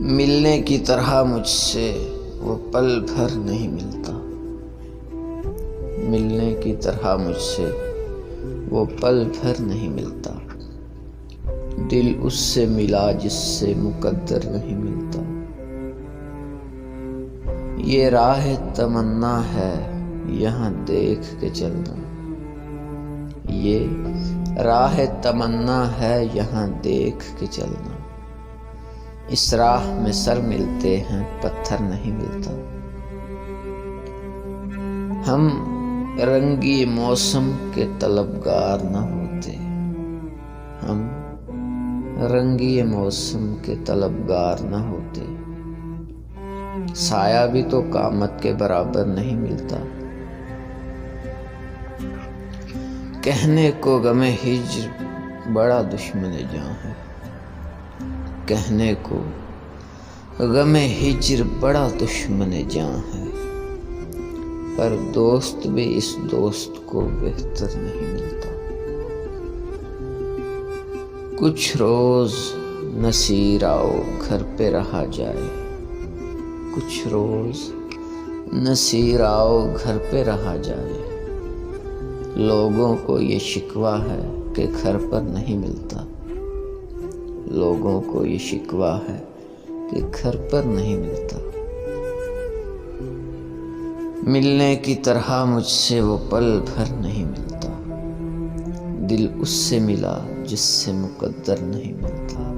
ملنے کی طرح مجھ سے وہ پل بھر نہیں ملتا، ملنے کی طرح مجھ سے وہ پل بھر نہیں ملتا، دل اس سے ملا جس سے مقدر نہیں ملتا۔ یہ راہ تمنا ہے یہاں دیکھ کے چلنا، یہ راہ تمنا ہے یہاں دیکھ کے چلنا، اس راہ میں سر ملتے ہیں پتھر نہیں ملتا۔ ہم رنگی موسم کے طلبگار نہ ہوتے، ہم رنگی موسم کے طلبگار نہ ہوتے، سایہ بھی تو قامت کے برابر نہیں ملتا۔ کہنے کو غم ہجر بڑا دشمن جاں ہے، کہنے کو غم ہجر بڑا دشمن جاں ہے، پر دوست بھی اس دوست کو بہتر نہیں ملتا۔ کچھ روز نصیر آؤ گھر پہ رہا جائے، کچھ روز نصیر آؤ گھر پہ رہا جائے، لوگوں کو یہ شکوہ ہے کہ گھر پر نہیں ملتا، لوگوں کو یہ شکوہ ہے کہ گھر پر نہیں ملتا۔ ملنے کی طرح مجھ سے وہ پل بھر نہیں ملتا، دل اس سے ملا جس سے مقدر نہیں ملتا۔